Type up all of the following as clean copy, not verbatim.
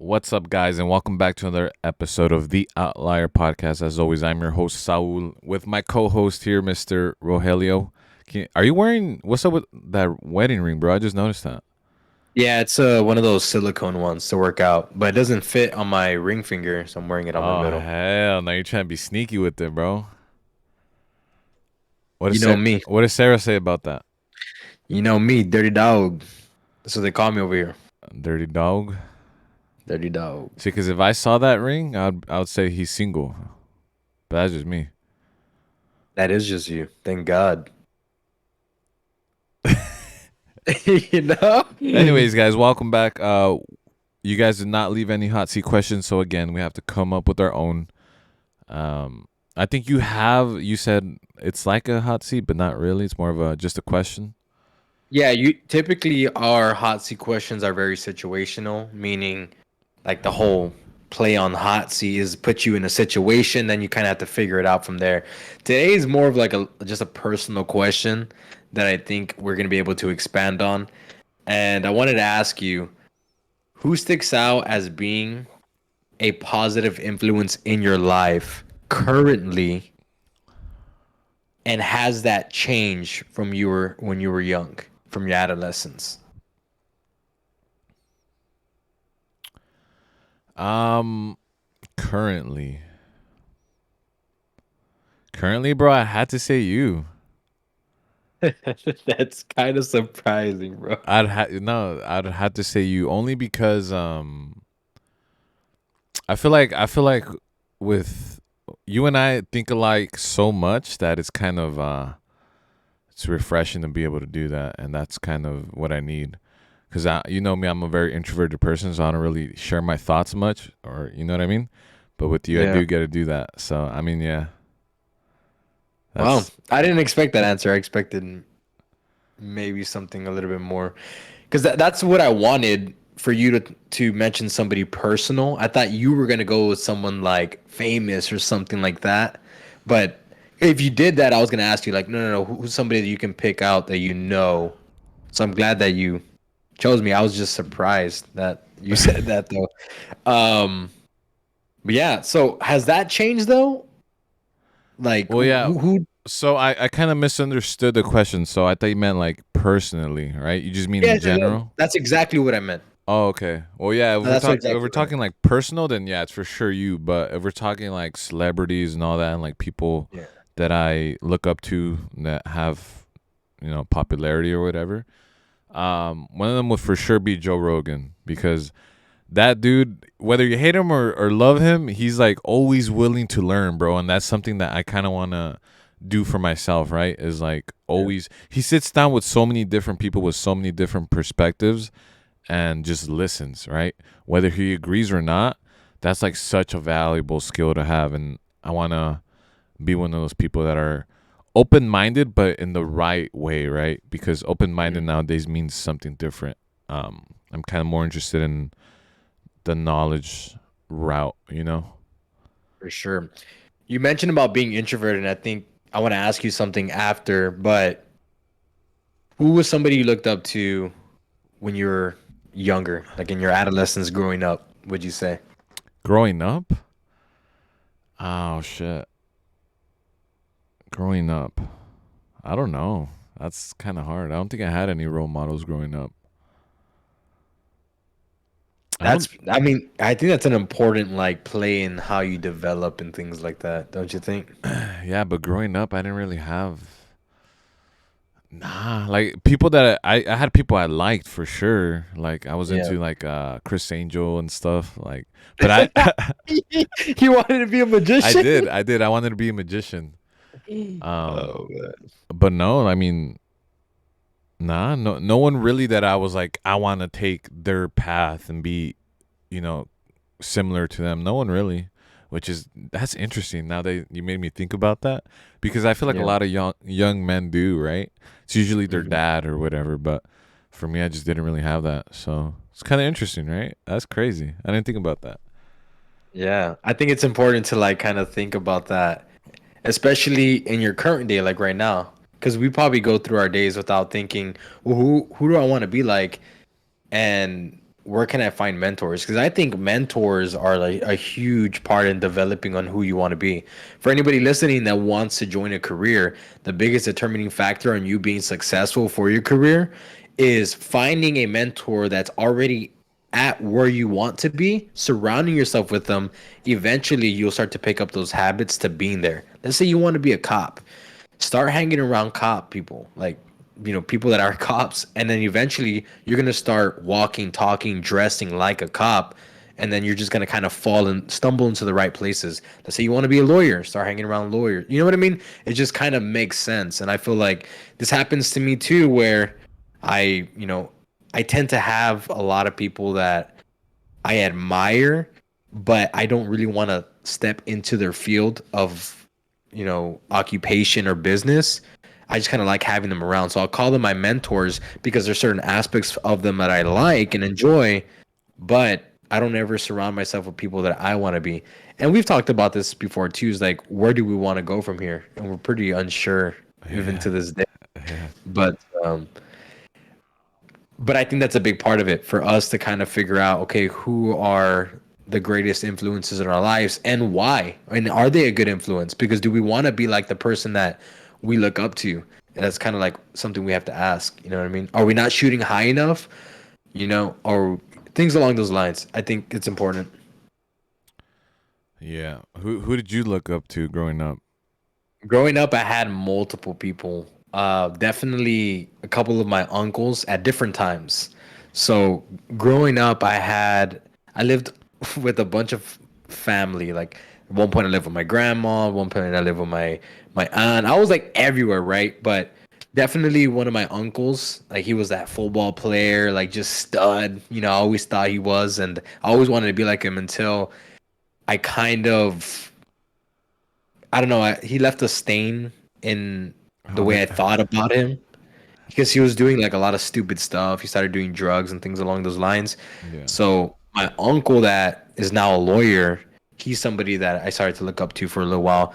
What's up, guys, and welcome back to another episode of the Outlier podcast. As always, I'm your host, Saul, with my co host here, Mr. Rogelio. Are you wearing, what's up with that wedding ring, bro? I just noticed that. Yeah, it's one of those silicone ones to work out, but it doesn't fit on my ring finger, so I'm wearing it on my Oh, middle. hell, now you're trying to be sneaky with it, bro. What You does, know me. what does Sarah say about that? You know me, dirty dog. That's what they call me over here. Dirty dog? Dirty dog. See, because if I saw that ring, I would say he's single. But that's just me. That is just you. Thank God. You know? Anyways, guys, welcome back. You guys did not leave any hot seat questions, so again, we have to come up with our own. I think you said it's like a hot seat, but not really. It's more of just a question. Yeah, you typically our hot seat questions are very situational, meaning like the whole play on hot seat is put you in a situation, then you kind of have to figure it out from there. Today is more of like a just a personal question that I think we're going to be able to expand on. And I wanted to ask you, who sticks out as being a positive influence in your life currently, and has that changed from when you were young, from your adolescence? Um, currently, currently, bro, I had to say you. That's kind of surprising, bro. I'd have to say you only because I feel like with you and I think alike so much that it's kind of it's refreshing to be able to do that, and that's kind of what I need. Cause you know me, I'm a very introverted person, so I don't really share my thoughts much, or you know what I mean. But with you, I Yeah. do get to do that. So I mean, yeah, Wow. that's I didn't expect that answer. I expected maybe something a little bit more, because that's what I wanted for you to mention somebody personal. I thought you were gonna go with someone like famous or something like that, but if you did that, I was gonna ask you like, no, who's somebody that you can pick out that you know. So I'm glad that you chose me. I was just surprised that you said that though. Um, but yeah. So has that changed though? Like well, yeah. who? So I kind of misunderstood the question. So I thought you meant like personally, right? You just mean Yeah, in yeah, yeah. general. That's exactly what I meant. Oh, okay. Well, yeah. If No, we're that's talking, if exactly we're what I meant. talking like personal, then yeah, it's for sure you. But if we're talking like celebrities and all that, and like people Yeah. that I look up to that have, popularity or whatever, one of them would for sure be Joe Rogan because that dude, whether you hate him or love him, he's like always willing to learn, bro. And that's something that I kind of want to do for myself, right? Is like Yeah. always, he sits down with so many different people with so many different perspectives and just listens, right? Whether he agrees or not, that's like such a valuable skill to have. And I want to be one of those people that are open minded, but in the right way, right? Because open minded Mhm. nowadays means something different. I'm kind of more interested in the knowledge route, you know? For sure. You mentioned about being introverted, and I think I want to ask you something after, but who was somebody you looked up to when you were younger, like in your adolescence growing up, would you say? Growing up? Oh, shit. Growing up. I don't know. That's kind of hard. I don't think I had any role models growing up. I don't. I mean, I think that's an important like play in how you develop and things like that, don't you think? Yeah, but growing up, I didn't really have. Nah, like people that I had people I liked for sure. Like I was Yeah. into like Chris Angel and stuff. Like, but I You wanted to be a I magician? did I did I wanted to be a magician. Um, Oh man. but no, I mean, nah, no one really that I was like I want to take their path and be, you know, similar to them. No one really, which is that's interesting. Now that you made me think about that, because I feel like a Yeah. lot of young men do, right? It's usually their Mhm. dad or whatever, but for me, I just didn't really have that. So it's kind of interesting, right? That's crazy. I didn't think about that. Yeah. I think it's important to like kind of think about that, especially in your current day, like right now, because we probably go through our days without thinking, well, who do I want to be like? And where can I find mentors? Because I think mentors are like a huge part in developing on who you want to be. For anybody listening that wants to join a career, the biggest determining factor on you being successful for your career is finding a mentor that's already at where you want to be, surrounding yourself with them. Eventually, you'll start to pick up those habits to being there. Let's say you want to be a cop, start hanging around cop people, like, people that are cops, and then eventually you're going to start walking, talking, dressing like a cop, and then you're just going to kind of fall and stumble into the right places. Let's say you want to be a lawyer, start hanging around lawyers. You know what I mean? It just kind of makes sense. And I feel like this happens to me too, where I tend to have a lot of people that I admire, but I don't really want to step into their field of, occupation or business. I just kind of like having them around. So I'll call them my mentors because there's certain aspects of them that I like and enjoy, but I don't ever surround myself with people that I want to be. And we've talked about this before too, is like, where do we want to go from here? And we're pretty unsure even Yeah. to this day. Yeah. But but I think that's a big part of it for us to kind of figure out, okay, who are the greatest influences in our lives and why? And are they a good influence? Because do we want to be like the person that we look up to? And that's kind of like something we have to ask. You know what I mean? Are we not shooting high enough? Or things along those lines. I think it's important. Yeah. Who did you look up to growing up? Growing up, I had multiple people. Definitely a couple of my uncles at different times. So growing up, I lived with a bunch of family. Like at one point, I lived with my grandma. At one point, I lived with my aunt. I was like everywhere, right? But definitely one of my uncles, like he was that football player, like just stud. I always thought he was, and I always wanted to be like him until I kind of I don't know. He left a stain in the Oh, way I thought about him because he was doing like a lot of stupid stuff. He started doing drugs and things along those lines. yeah. So my uncle that is now a lawyer, he's somebody that I started to look up to for a little while.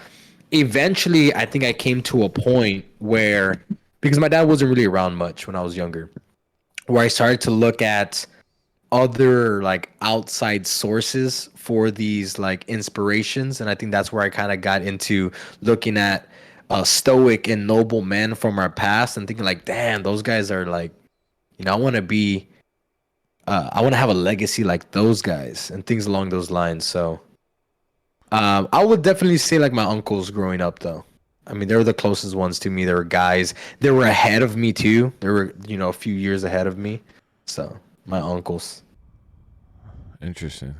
Eventually, I think I came to a point where because my dad wasn't really around much when I was younger, where I started to look at other like outside sources for these like inspirations, and I think that's where I kind of got into looking at stoic and noble men from our past and thinking like, damn, those guys are like, I want to be I want to have a legacy like those guys and things along those lines. So I would definitely say like my uncles growing up though. I mean, they were the closest ones to me. They were guys. They were ahead of me too. They were, a few years ahead of me. So my uncles. Interesting.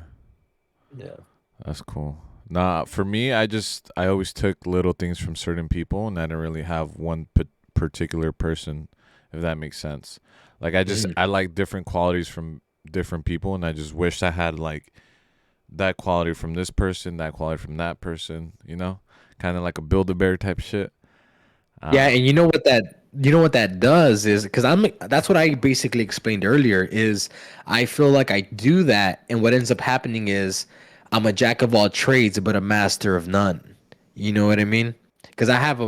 Yeah. That's cool. Nah, for me, I always took little things from certain people, and I didn't really have one particular person, if that makes sense. Like Mhm. I like different qualities from different people, and I just wish I had like that quality from this person, that quality from that person. Kind of like a Build a Bear type shit. Yeah, Uh, and you know what that does is because that's what I basically explained earlier is I feel like I do that, and what ends up happening is I'm a jack of all trades but a master of none. You know what I mean? Because I have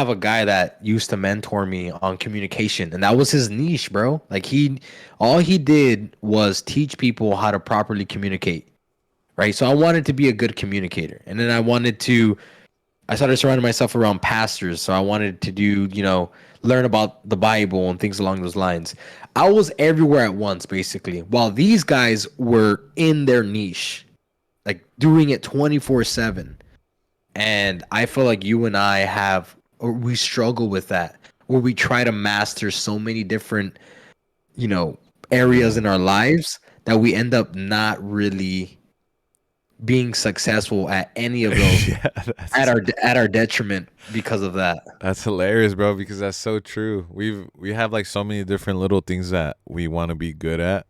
a guy that used to mentor me on communication, and that was his niche, bro. Like all he did was teach people how to properly communicate, right? So I wanted to be a good communicator, and then I started surrounding myself around pastors, so I wanted to do, learn about the Bible and things along those lines. I was everywhere at once, basically, while these guys were in their niche, like doing it 24/7. And I feel like you and I or we struggle with that, where we try to master so many different, you know, areas yeah. in our lives that we end up not really being successful at any of those Yeah, at our detriment because of that. that's hilarious, bro, because that's so true. We have like so many different little things that we want to be good at,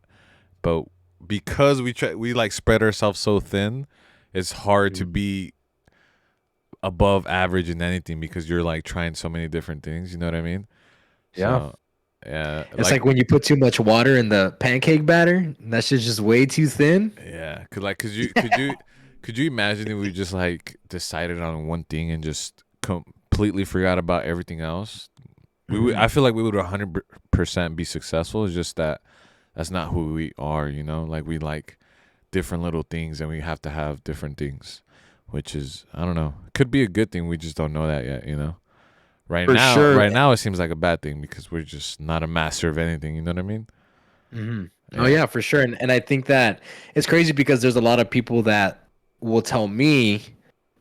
but because we like spread ourselves so thin, it's hard to Mhm. be above average in anything because you're like trying so many different things, you know what I mean? Yeah. So, yeah, It's like like when you put too much water in the pancake batter, that shit's just way too thin. yeah, could you imagine if we just like decided on one thing and just completely forgot about everything else? Mhm. I feel like we would 100% be successful. It's just that that's not who we are, you know? Like we like different little things and we have to have different things, which is I don't know. Could be a good thing. We just don't know that yet, you know? For sure. Right now it seems like a bad thing because we're just not a master of anything, you know what I mean? Hmm. Oh Yeah. yeah, for sure. And I think that it's crazy because there's a lot of people that will tell me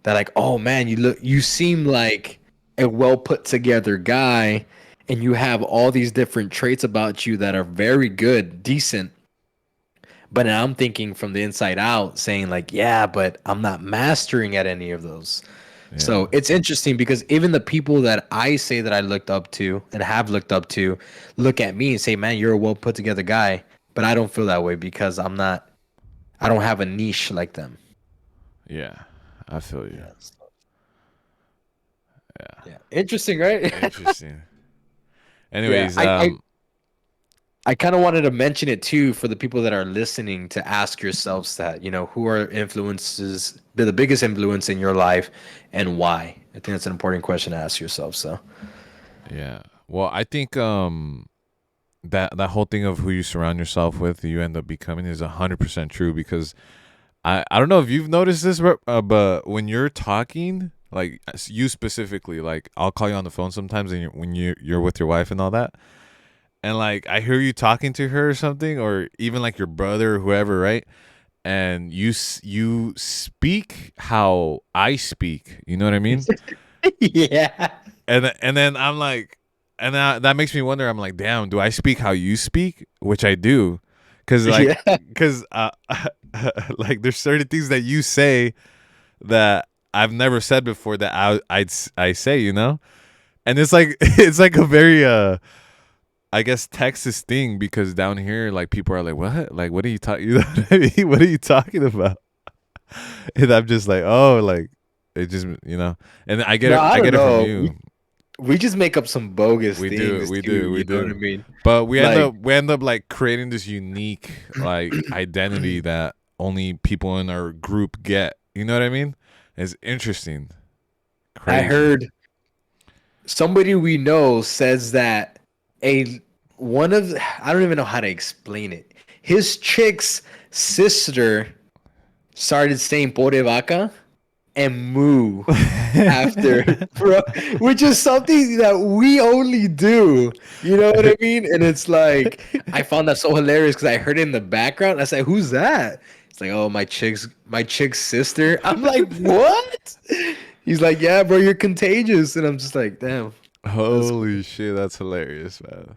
that like, oh man, you seem like a well put together guy, and you have all these different traits about you that are very good, decent. But now I'm thinking from the inside out, saying like, yeah, but I'm not mastering at any of those. Yeah. So it's interesting because even the people that I say that I looked up to and have looked up to look at me and say, man, you're a well put together guy. But I don't feel that way because I don't have a niche like them. Yeah. I feel you. Yes. Yeah. Yeah. Interesting, right? Interesting. Yeah. Anyways, I kind of wanted to mention it too for the people that are listening to ask yourselves that, who are influences, the biggest influence in your life and why? I think that's an important question to ask yourself. So, yeah. Well, I think that whole thing of who you surround yourself with, you end up becoming is 100% true because I don't know if you've noticed this, but when you're talking, like you specifically, like I'll call you on the phone sometimes, and when you're with your wife and all that, and like I hear you talking to her or something, or even like your brother or whoever, right? And you speak how I speak. You know what I mean? yeah. And then I'm like, and that makes me wonder. I'm like, damn, do I speak how you speak? Which I do, Yeah. cause like there's certain things that you say that I've never said before that I say, you know, and it's like it's like a very I guess Texas thing because down here like people are like what are you talking? You know what I mean? What are you talking about? And I'm just like, oh, like it just and No, I I don't get it from know. you. We just make up some bogus We do, things too. we You know what I do. mean? But Like, we end up like creating this unique like identity that only people in our group get. You know what I mean? It's interesting. I Crazy. heard somebody we know says that a one of I don't even know how to explain it. His chick's sister started saying "Pobre vaca" and "moo" after, bro, which is something that we only do. You know what I mean? And it's like I found that so hilarious because I heard it in the background. I said, "Who's that?" It's like, "Oh, my chick's sister." I'm like, "What?" He's like, "Yeah, bro, you're contagious," and I'm just like, "Damn, that's Holy cool." shit, that's hilarious, man.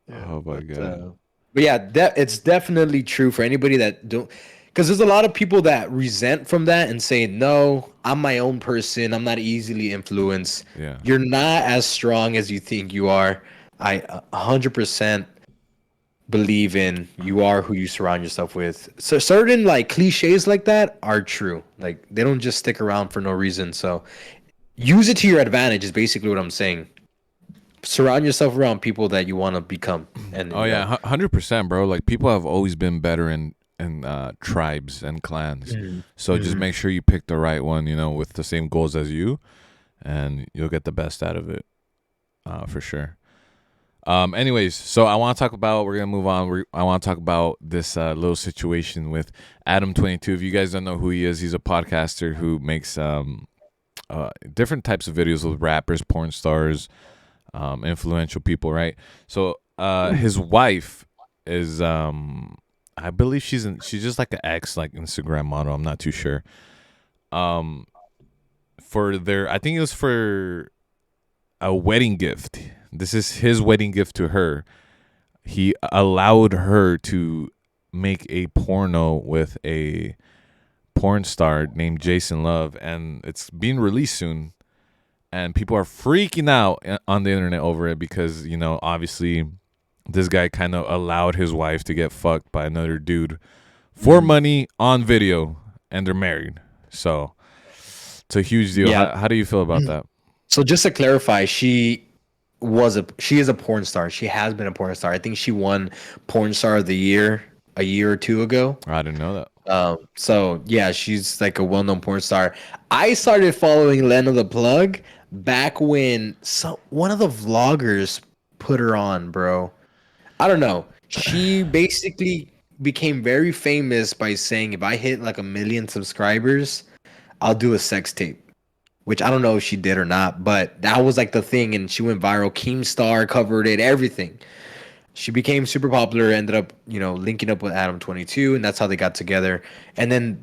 Yeah, Oh my god. but yeah, it's definitely true for anybody that don't, because there's a lot of people that resent from that and say, "No, I'm my own person. I'm not easily influenced." Yeah. You're not as strong as you think you are. I 100% believe in you are who you surround yourself with. So certain like cliches like that are true. Like they don't just stick around for no reason. So use it to your advantage is basically what I'm saying. Surround yourself around people that you want to become, and Oh yeah, 100%, bro. Like people have always been better in tribes and clans. Mhm. So just Mhm. make sure you pick the right one, you know, with the same goals as you, and you'll get the best out of it, for sure. Anyways, so I want to talk about. We're gonna move on. I want to talk about this little situation with Adam22. If you guys don't know who he is, he's a podcaster who makes different types of videos with rappers, porn stars, influential people, right? So his wife is I believe she's just like an ex like Instagram model. I'm not too sure. Um, for their I think it was for a wedding gift. This is his wedding gift to her. He allowed her to make a porno with a porn star named Jason Love, and it's being released soon. And people are freaking out on the internet over it because obviously this guy kind of allowed his wife to get fucked by another dude for Mhm. money on video, and they're married. So it's a huge deal. Yeah. How do you feel about that? So just to clarify, she is a porn star. She has been a porn star. I think she won Porn Star of the Year a year or two ago. I didn't know that. So yeah, she's like a well-known porn star. I started following Lena the Plug back when one of the vloggers put her on, bro. I don't know. She basically became very famous by saying, if I hit like 1 million subscribers, I'll do a sex tape. Which I don't know if she did or not, but that was like the thing, and she went viral. Keemstar covered it, everything. She became super popular, ended up, linking up with Adam22, and that's how they got together. And then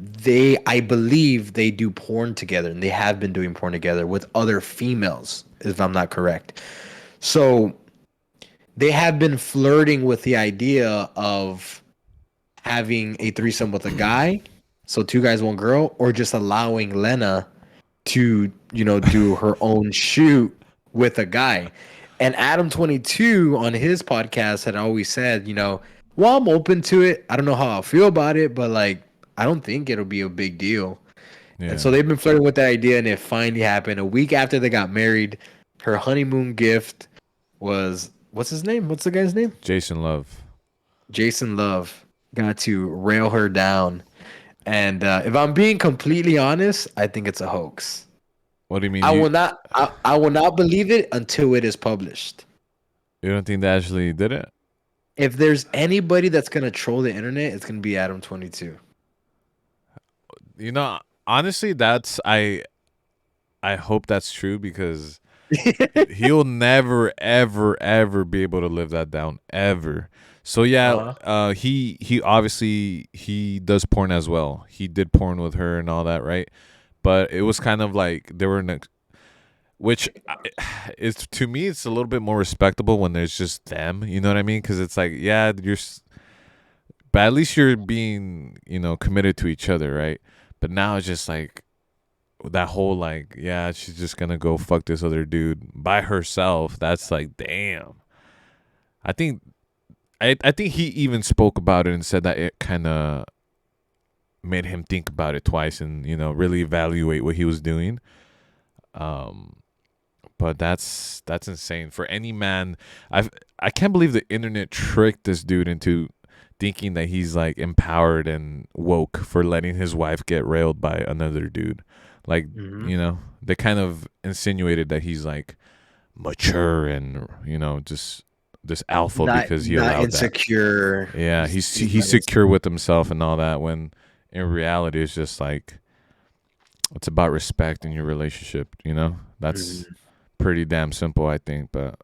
I believe they do porn together, and they have been doing porn together with other females, if I'm not correct. So they have been flirting with the idea of having a threesome with a guy, so two guys, one girl, or just allowing Lena to, do her own shoot with a guy. And Adam22 on his podcast had always said, well, I'm open to it. I don't know how I'll feel about it, but like, I don't think it'll be a big deal. And Yeah. so they've been flirting with that idea, and it finally happened. A week after they got married, her honeymoon gift was, what's his name? What's the guy's name? Jason Love. Jason Love got to rail her down. And if I'm being completely honest, I think it's a hoax. What do you mean? I will not. I will not believe it until it is published. You don't think they actually did it? If there's anybody that's gonna troll the internet, it's gonna be Adam22. Honestly, I hope that's true because he'll never, ever, ever be able to live that down ever. So yeah, he obviously he does porn as well. He did porn with her and all that, right? But it was kind of like they were which is, to me, it's a little bit more respectable when there's just them. You know what I mean? Because it's like, yeah, but at least you're being, committed to each other, right? But now it's just like that whole like, yeah, she's just gonna go fuck this other dude by herself. That's like, damn. I think he even spoke about it and said that it kind of made him think about it twice and really evaluate what he was doing. But that's insane for any man. I can't believe the internet tricked this dude into thinking that he's like empowered and woke for letting his wife get railed by another dude. Like, they kind of insinuated that he's like mature and just this alpha because he allowed insecure. that. Yeah, he's secure with himself and all that. When in reality, it's just like it's about respect in your relationship. That's pretty damn simple, I think. But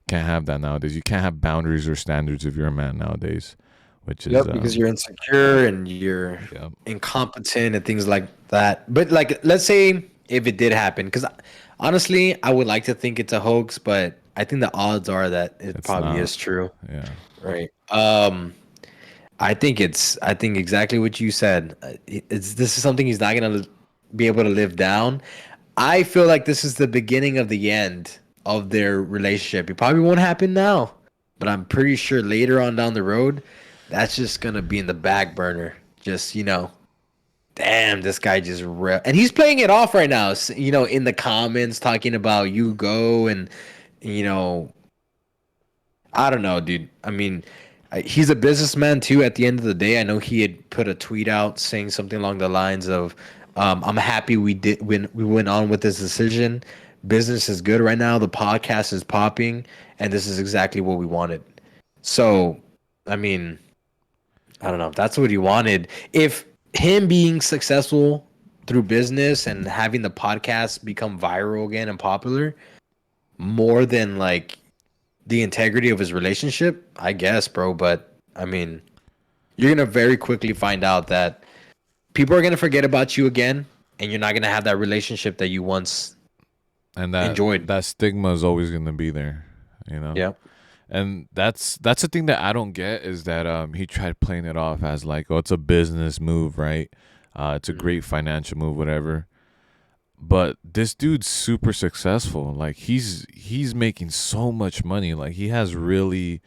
can't have that nowadays. You can't have boundaries or standards if you're a man nowadays. Which is because you're insecure and you're incompetent and things like that. But like, let's say if it did happen, because honestly, I would like to think it's a hoax, but I think the odds are that it's probably is true. Yeah. Right. I think exactly what you said. This is something he's not gonna be able to live down. I feel like this is the beginning of the end of their relationship. It probably won't happen now, but I'm pretty sure later on down the road, that's just gonna be in the back burner. Just damn, this guy just and he's playing it off right now. In the comments talking about you go and I don't know, dude. I mean, he's a businessman too. At the end of the day, I know he had put a tweet out saying something along the lines of, "I'm happy we went on with this decision. Business is good right now. The podcast is popping, and this is exactly what we wanted." So, I mean, I don't know if that's what he wanted. If him being successful through business and having the podcast become viral again and popular, more than like the integrity of his relationship, I guess, bro. But I mean, you're gonna very quickly find out that people are gonna forget about you again, and you're not gonna have that relationship that you once enjoyed. That stigma is always gonna be there, Yeah. And that's the thing that I don't get is that he tried playing it off as like, oh, it's a business move, right? It's a great financial move, whatever. But this dude's super successful. Like he's making so much money. Like he has really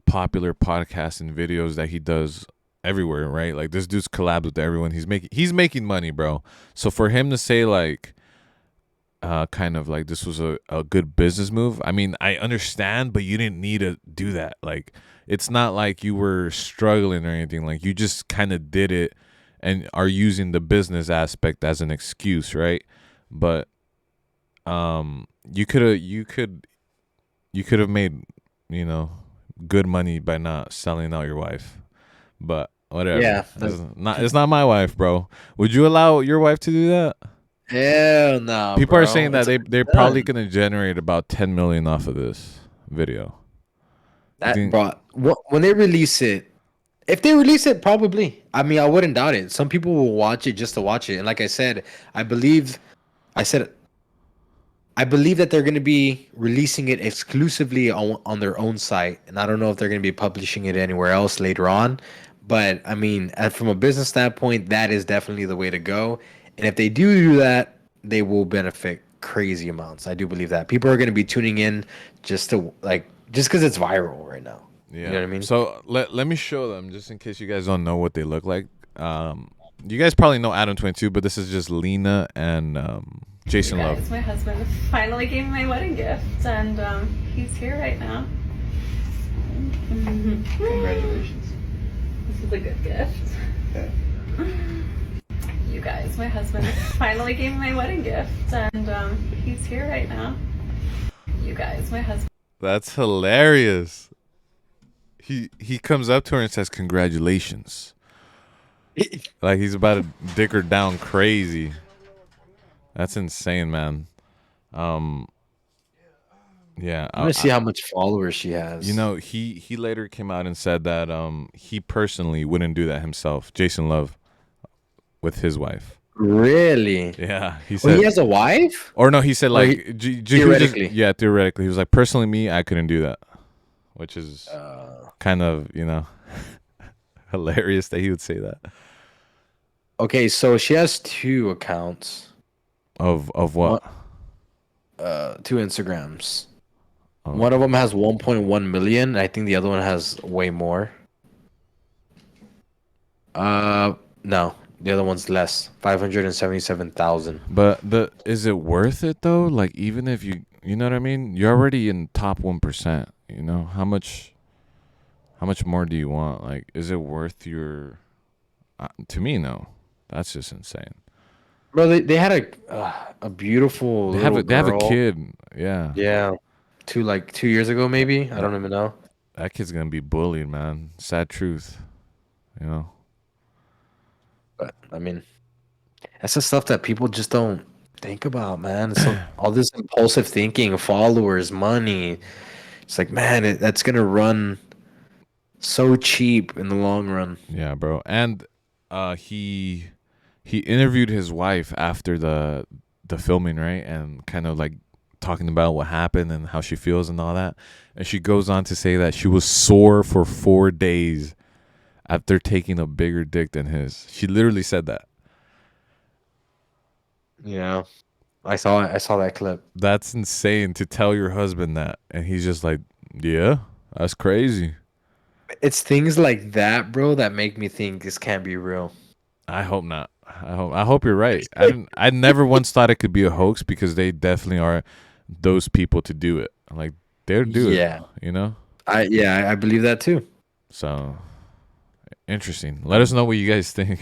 popular podcasts and videos that he does everywhere, right? Like this dude's collabs with everyone. He's making money, bro. So for him to say like kind of like this was a good business move, I mean, I understand, but you didn't need to do that. Like it's not like you were struggling or anything. Like you just kind of did it and are using the business aspect as an excuse, right? But you could have made, good money by not selling out your wife. But whatever. Yeah. It's not my wife, bro. Would you allow your wife to do that? Hell no, People are bro. saying that It's they're already probably done. gonna generate about 10 million off of this video. You That think? brought when they release it. If they release it, probably. I mean, I wouldn't doubt it. Some people will watch it just to watch it. And like I said, I believe I said I believe that they're going to be releasing it exclusively on their own site, and I don't know if they're going to be publishing it anywhere else later on. But I mean, from a business standpoint, that is definitely the way to go. And if they do that, they will benefit crazy amounts. I do believe that people are going to be tuning in just to just because it's viral right now. You know Yeah. what I mean? So let me show them just in case you guys don't know what they look like. You guys probably know Adam22, but this is just Lena and Jason You Love. guys, my husband finally gave me my wedding gift, and he's here right now. Congratulations. This is a good gift. Yeah. You guys, my husband finally gave me my wedding gift, and he's here right now. You guys, my husband. That's hilarious. He comes up to her and says congratulations. Like he's about to dick her down crazy. That's insane, man. Yeah. I'm gonna see how much followers she has. You know, he later came out and said that he personally wouldn't do that himself. Jason Love with his wife. Really? Yeah, he Well, said. he has a wife? Or no, he said Or like theoretically. yeah, theoretically, he was like personally me, I couldn't do that, which is kind of hilarious that he would say that. Okay, so she has two accounts, Of what? two Instagrams. Oh. One of them has 1.1 million. I think the other one has way more. No, the other one's less, 577,000. But is it worth it though? Like even if you know what I mean, you're already in top 1%. You know how much more do you want? Like, is it worth your? To me, no. That's just insane. Bro, they had a beautiful They have little they have a girl. kid. Yeah. Yeah, 2 years ago maybe. I don't even know. That kid's gonna be bullied, man. Sad truth. You know. But I mean, that's the stuff that people just don't think about, man. So all this impulsive thinking, followers, money. It's like, man, that's gonna run so cheap in the long run. Yeah, bro. And he interviewed his wife after the filming, right? And kind of like talking about what happened and how she feels and all that. And she goes on to say that she was sore for 4 days after taking a bigger dick than his. She literally said that. Yeah, I saw it. I saw that clip. That's insane to tell your husband that, and he's just like, "Yeah, that's crazy." It's things like that, bro, that make me think this can't be real. I hope not. I hope you're right. I never once thought it could be a hoax because they definitely are those people to do it. Like they'll do Yeah. it, you know? I believe that too. So interesting. Let us know what you guys think.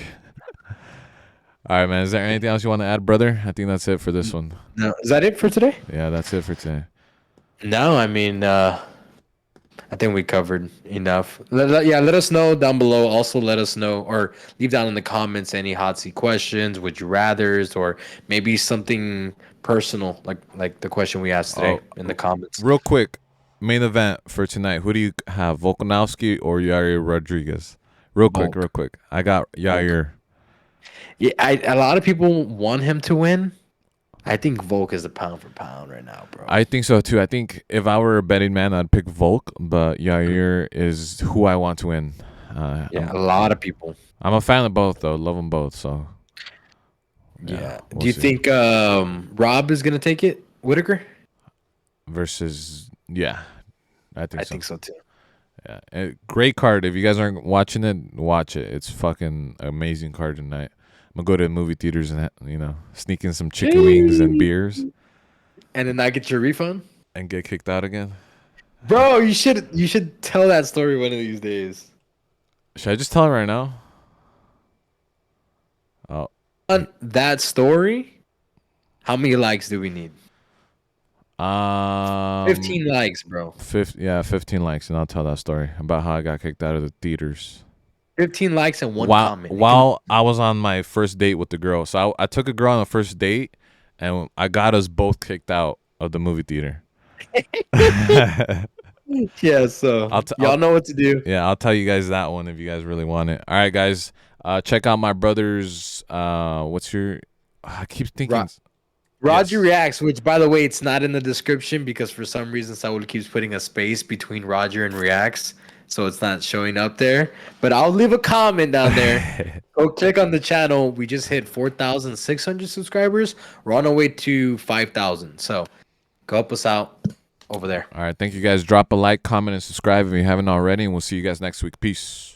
All right, man. Is there anything else you want to add, brother? I think that's it for this one. No, is that it for today? Yeah, that's it for today. No, I mean, I think we covered enough. Let us know down below. Also, let us know or leave down in the comments any hot seat questions, would you rather's, or maybe something personal like the question we asked today in the comments. Real quick, main event for tonight. Who do you have, Volkanovski or Yair Rodriguez? Real quick. I got Yair. Yeah, a lot of people want him to win. I think Volk is the pound for pound right now, bro. I think so too. I think if I were a betting man, I'd pick Volk, but Yair is who I want to win. Yeah, a lot of people. I'm a fan of both, though. Love them both. So Yeah. we'll Do you see. think Rob is gonna take it, Whitaker? Versus, yeah, I think I so. think so too. Yeah, great card. If you guys aren't watching it, watch it. It's fucking amazing card tonight. I'm gonna go to the movie theaters and sneak in some chicken wings and beers, And then not get your refund, and get kicked out again. bro. You should tell that story one of these days. Should I just tell it right now? On that story, how many likes do we need? Um, 15 likes, bro. 15 likes, and I'll tell that story about how I got kicked out of the theaters. 15 likes and one While comment. while I was on my first date with the girl, so I took a girl on the first date, and I got us both kicked out of the movie theater. Yeah, so y'all know what to do. Yeah, I'll tell you guys that one if you guys really want it. All right, guys, check out my brother's. What's your? I keep thinking. Roger Yes. Reacts, which by the way, it's not in the description because for some reason Saul keeps putting a space between Roger and Reacts, so it's not showing up there. But I'll leave a comment down there. Go click on the channel. We just hit 4,600 subscribers. We're on our way to 5,000. So go help us out over there. All right, thank you guys. Drop a like, comment, and subscribe if you haven't already, and we'll see you guys next week. Peace.